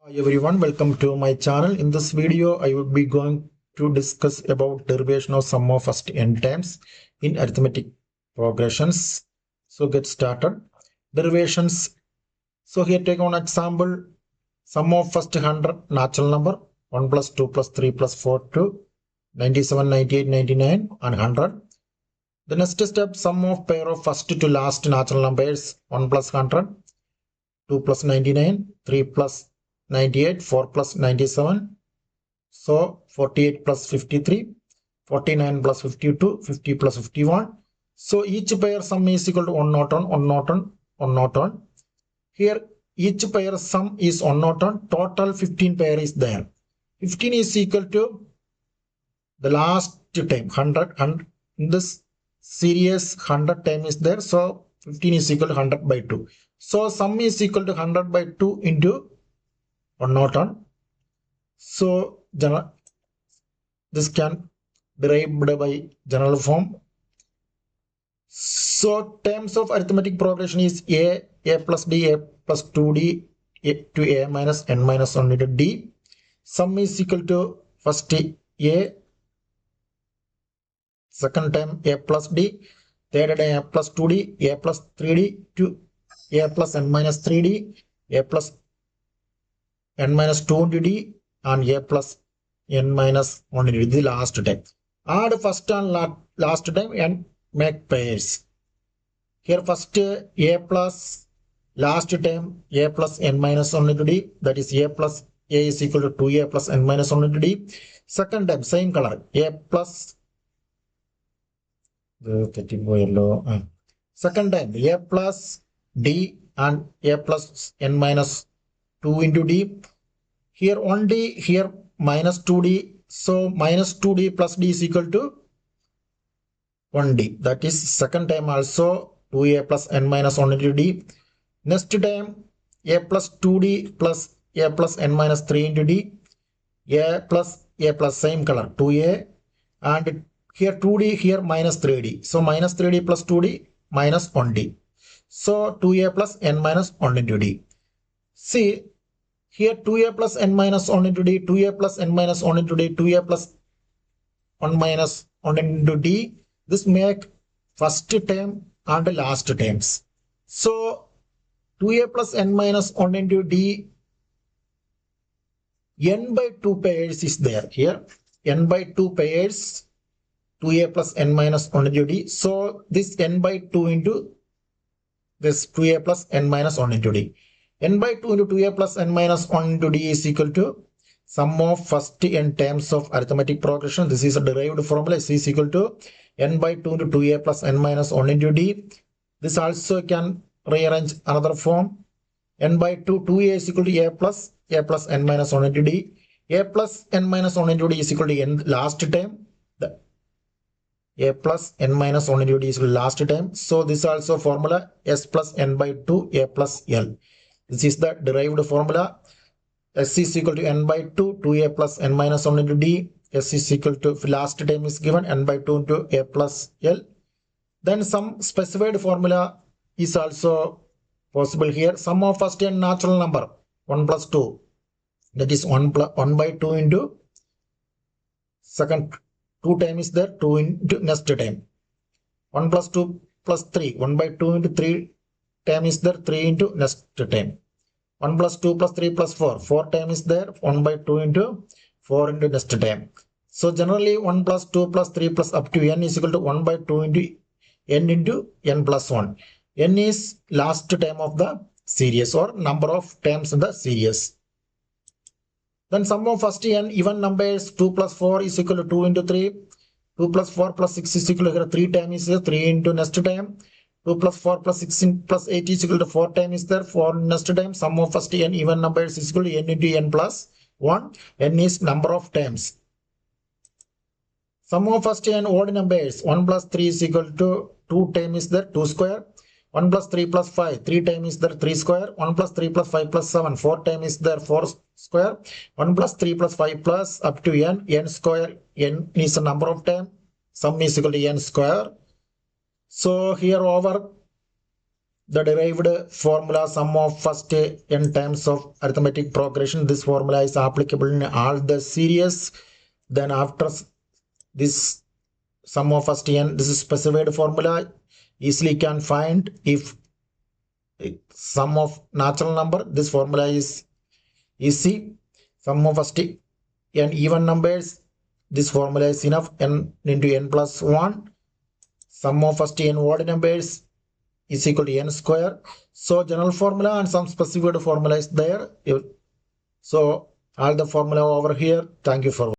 Hi everyone, welcome to my channel. In this video, I will be going to discuss about derivation of sum of first n times in arithmetic progressions. So get started. Derivations. So here take one example. Sum of first 100 natural number 1 plus 2 plus 3 plus 4 to 97, 98, 99 and 100. The next step, sum of pair of first to last natural numbers 1 plus 100, 2 plus 99, 3 plus 98, 4 plus 97. So 48 plus 53, 49 plus 52, 50 plus 51. So each pair sum is equal to 1 not on, 1 not on, 1 not on. Here each pair sum is 1 not on. Total 15 pair is there. 15 is equal to the last time 100 in this series 100 time is there. So 15 is equal to 100 by 2. So sum is equal to 100 by 2 into 1 not on. So this can derived by general form. So terms of arithmetic progression is a plus d, a plus 2d to a minus n minus 1 into d. Sum is equal to first a, second time a plus d, third time a plus 2d, a plus 3d to a plus n minus 3d, a plus n minus 2 into d and a plus n minus 1 into the last time. Add first and last time and make pairs. Here first a plus last time a plus n minus 1 into d, that is a plus a is equal to 2a plus n minus 1 into d. Second time same color a plus second time a plus d and a plus n minus 2 into d. Here 1d, here minus 2d. So minus 2d plus d is equal to 1d. That is second time also 2a plus n minus 1 into d. Next time a plus 2d plus a plus n minus 3 into d. A plus same color 2a, and here 2d, here minus 3d. So minus 3d plus 2d minus 1d. So 2a plus n minus 1 into d. See here 2a plus n minus 1 into d, 2a plus n minus 1 into d, 2a plus 1 minus 1 into d. This make first term and last terms. So 2a plus n minus 1 into d, n by 2 pairs is there here. N by 2 pairs, 2a plus n minus 1 into d. So this n by 2 into this 2a plus n minus 1 into d. N by 2 into 2a plus n minus 1 into d is equal to sum of first n terms of arithmetic progression. This is a derived formula. S is equal to n by 2 into 2a plus n minus 1 into d. This also can rearrange another form. N by 2, 2a is equal to a plus n minus 1 into d. A plus n minus 1 into d is equal to n last time. A plus n minus 1 into d is equal to last time. So this also formula s plus n by 2 a plus l. This is the derived formula. S is equal to n by 2, 2a plus n minus 1 into d. S is equal to last time is given n by 2 into a plus l. Then some specified formula is also possible here. Sum of first n natural number 1 plus 2. That is 1 by 2 into second 2 time is there, 2 into next time. 1 plus 2 plus 3. 1 by 2 into 3 time is there, 3 into next time. 1 plus 2 plus 3 plus 4. 4 time is there, 1 by 2 into 4 into next time. So generally 1 plus 2 plus 3 plus up to n is equal to 1 by 2 into n plus 1. N is last term of the series or number of terms in the series. Then sum of first n even numbers 2 plus 4 is equal to 2 into 3. 2 plus 4 plus 6 is equal to 3 time is 3 into next time. 2 plus 4 plus 6 plus 8 is equal to 4 time is there, 4 next time. Sum of first n even numbers is equal to n into n plus 1. N is number of terms. Sum of first n odd numbers 1 plus 3 is equal to 2 time is there, 2 square. 1 plus 3 plus 5, 3 time is there, 3 square. 1 plus 3 plus 5 plus 7, 4 time is there, 4 square. 1 plus 3 plus 5 plus up to n square. N is the number of time. Sum is equal to n square. So here over the derived formula sum of first n times of arithmetic progression. This formula is applicable in all the series. Then after this sum of first n, this is specified formula, easily can find if sum of natural number. This formula is easy. Sum of first n even numbers, this formula is enough, n into n plus 1. Sum of first n odd numbers is equal to n square. So general formula and some specified formula is there. So all the formula over here. Thank you for watching.